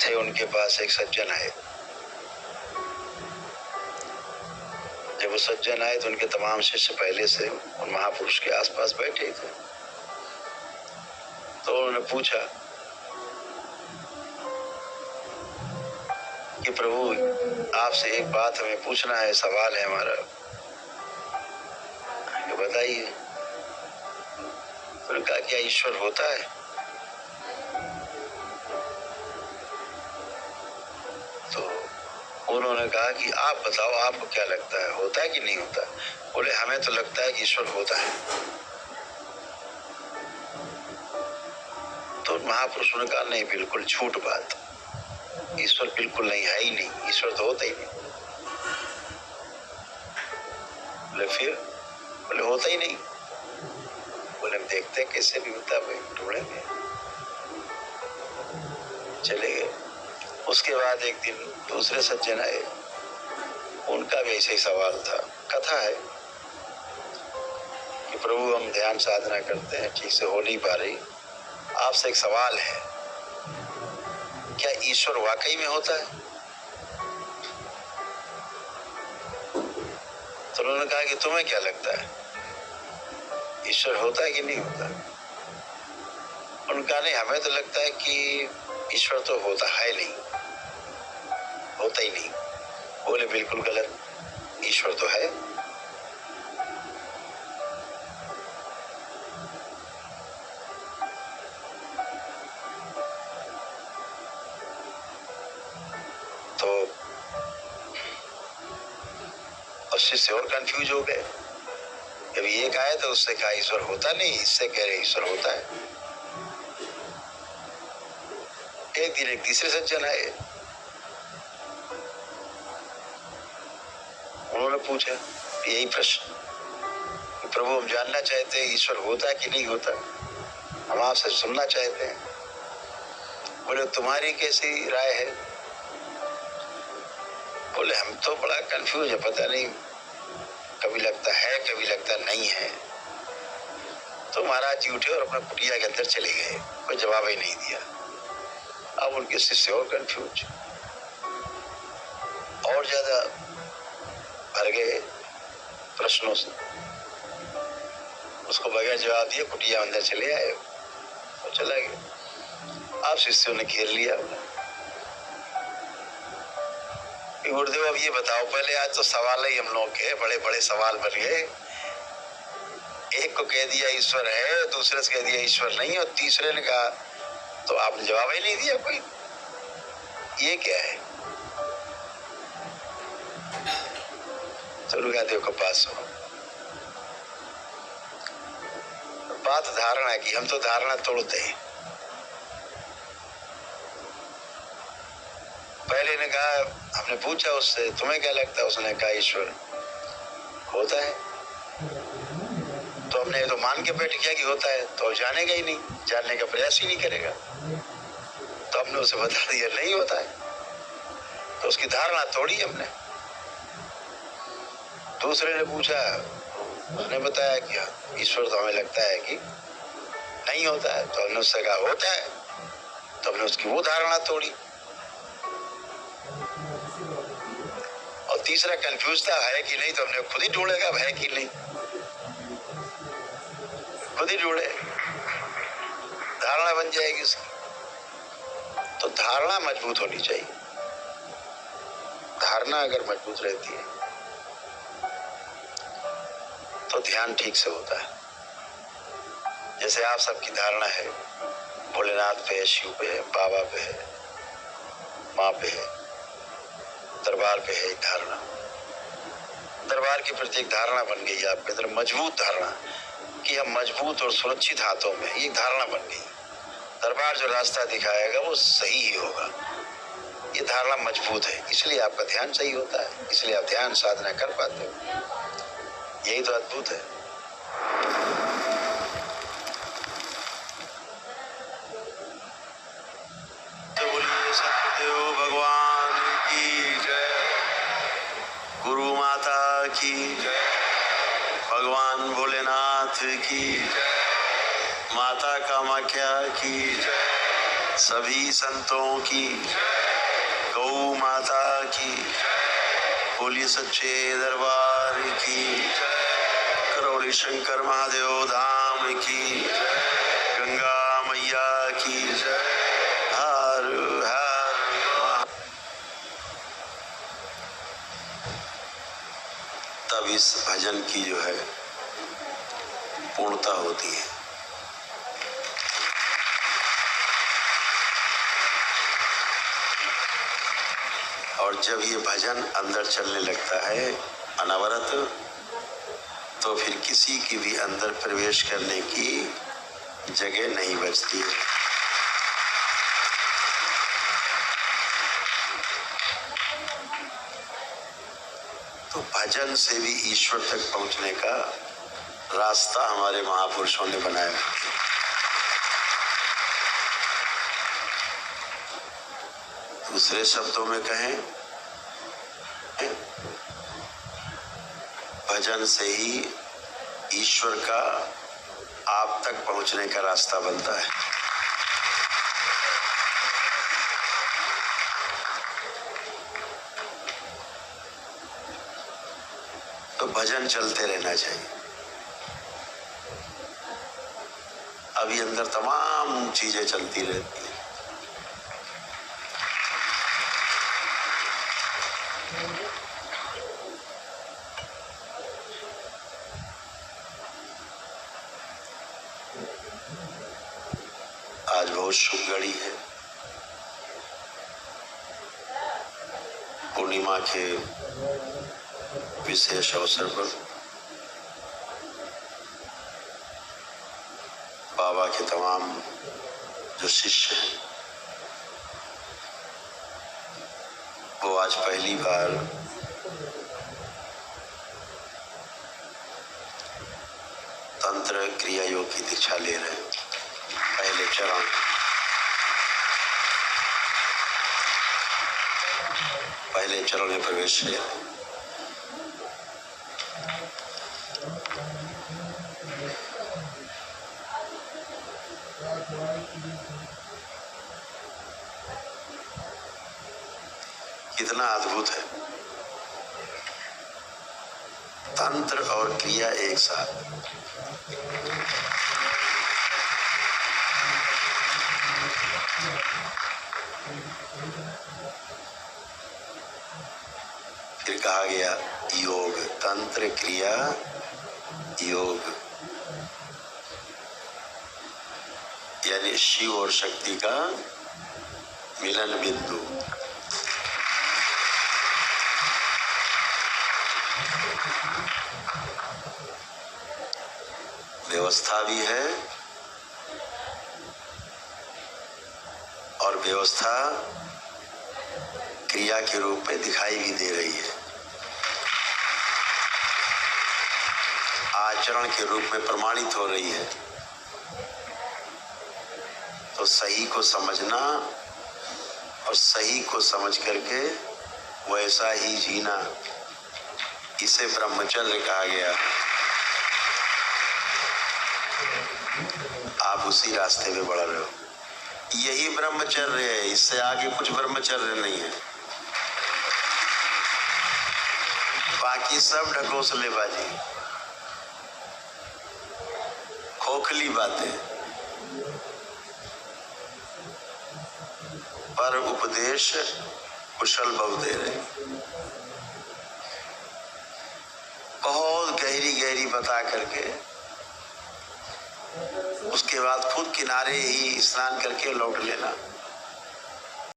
थे उनके पास एक सज्जन आए। जब वो सज्जन आए तो उनके तमाम शिष्य पहले से उन महापुरुष के आसपास बैठे थे। तो उन्होंने पूछा कि प्रभु आपसे एक बात हमें पूछना है, सवाल है हमारा, बताइए। उन्होंने कहा क्या ईश्वर होता है? तो उन्होंने कहा कि आप बताओ, आपको क्या लगता है, होता है कि नहीं होता? बोले हमें तो लगता है कि ईश्वर होता है। तो महापुरुषों ने कहा नहीं, बिल्कुल झूठ बात, ईश्वर बिल्कुल नहीं है ही नहीं, ईश्वर तो होता ही नहीं। बोले फिर? बोले होता ही नहीं। बोले हम देखते हैं कैसे भी होता है, ढूंढेंगे। चले गए। उसके बाद एक दिन दूसरे सज्जन आए, उनका भी ऐसे ही सवाल था। कथा है कि प्रभु हम ध्यान साधना करते हैं, ठीक से हो नहीं पा रही, आपसे एक सवाल है, क्या ईश्वर वाकई में होता है? तो उन्होंने कहा कि तुम्हें क्या लगता है, ईश्वर होता है कि नहीं होता? उनका नहीं, हमें तो लगता है कि ईश्वर तो होता है नहीं, होता ही नहीं। बोले बिल्कुल गलत, ईश्वर तो है। तो और शिष्य और कंफ्यूज हो गए। जब एक आए तो उससे कहा ईश्वर होता नहीं, इससे कह रहे ईश्वर होता है। एक दिन एक तीसरे सज्जन आए, उन्होंने पूछा यही प्रश्न, प्रभु हम जानना चाहते हैं ईश्वर होता है कि नहीं होता, हम आपसे सुनना चाहते हैं। बोले तुम्हारी कैसी राय है? बोले हम तो बड़ा कंफ्यूज है, पता नहीं, कभी लगता है कभी लगता नहीं है। तो महाराज जी उठे और अपना कुटिया के अंदर चले गए, कोई जवाब ही नहीं दिया। अब उनके शिष्य और कंफ्यूज, और ज्यादा भर गए प्रश्नों से। उसको बगैर जवाब दिए कुटिया अंदर चले आए और चला गया। आप शिष्यों ने घेर लिया। गुरुदेव अब ये बताओ, पहले आज तो सवाल ही हम लोग के बड़े बड़े सवाल बन गए। एक को कह दिया ईश्वर है, दूसरे से कह दिया ईश्वर नहीं, और तीसरे ने कहा तो आपने जवाब ही नहीं दिया कोई, ये क्या है? चलो गुरुदेव के पास हो। बात धारणा की, हम तो धारणा तोड़ते हैं। पहले ने कहा, हमने पूछा उससे तुम्हें क्या लगता है, उसने कहा ईश्वर होता है। तो हमने तो मान के बैठ गया कि होता है, तो जानेगा ही नहीं, जानने का प्रयास ही नहीं करेगा। तो हमने उसे बता दिया नहीं होता है, तो उसकी धारणा तोड़ी हमने। दूसरे ने पूछा, उसने बताया कि ईश्वर तो हमें लगता है कि नहीं होता है, तो हमने उससे कहा होता है, तो हमने उसकी वो धारणा तोड़ी। और तीसरा कंफ्यूज था है कि नहीं, तो हमने खुद ही ढूंढेगा है कि नहीं, खुद ही ढूंढे, धारणा बन जाएगी उसकी। तो धारणा मजबूत होनी चाहिए। धारणा अगर मजबूत रहती है तो ध्यान ठीक से होता है। जैसे आप सबकी धारणा है भोलेनाथ पे है, शिव पे है, बाबा पे है, माँ पे है, दरबार पे है, एक धारणा, दरबार के प्रति एक धारणा बन गई आपके अंदर, मजबूत धारणा कि हम मजबूत और सुरक्षित हाथों में, ये धारणा बन गई। दरबार जो रास्ता दिखाएगा वो सही ही होगा, ये धारणा मजबूत है, इसलिए आपका ध्यान सही होता है, इसलिए आप ध्यान साधना कर पाते हो। यही तो अद्भुत है। तो बोलिए सत्यदेव भगवान की जय, गुरु माता की जय, भगवान भोलेनाथ की जय, माता कामाख्या की जय, सभी संतों की, गौ माता की, बोलिए सच्चे दरबार की, करौली शंकर महादेव धाम की, गंगा मैया की, हर हर। तब इस भजन की जो है पूर्णता होती है। और जब ये भजन अंदर चलने लगता है अनवरत, तो फिर किसी की भी अंदर प्रवेश करने की जगह नहीं बचती है। तो भजन से भी ईश्वर तक पहुंचने का रास्ता हमारे महापुरुषों ने बनाया। दूसरे शब्दों में कहें, भजन से ही ईश्वर का आप तक पहुंचने का रास्ता बनता है। तो भजन चलते रहना चाहिए। अभी अंदर तमाम चीजें चलती रहती हैं। आज बहुत शुभ घड़ी है। पूर्णिमा के विशेष अवसर पर बाबा के तमाम जो शिष्य हैं वो आज पहली बार तंत्र क्रिया योग की दीक्षा ले रहे हैं। पहले चरण में प्रवेश ले रहे हैं। कितना अद्भुत है, तंत्र और क्रिया एक साथ। फिर कहा गया योग, तंत्र क्रिया योग, यानी शिव और शक्ति का मिलन बिंदु। व्यवस्था भी है और व्यवस्था क्रिया के रूप में दिखाई भी दे रही है, आचरण के रूप में प्रमाणित हो रही है। तो सही को समझना और सही को समझ करके वैसा ही जीना, इसे ब्रह्मचर्य कहा गया। आप उसी रास्ते में बढ़ रहे हो, यही ब्रह्मचर्य है, इससे आगे कुछ ब्रह्मचर्य नहीं है। बाकी सब ढकोसलेबाजी, खोखली बातें, पर उपदेश कुशल बहु दे रहे। बहुत गहरी गहरी बता करके उसके बाद खुद किनारे ही स्नान करके लौट लेना।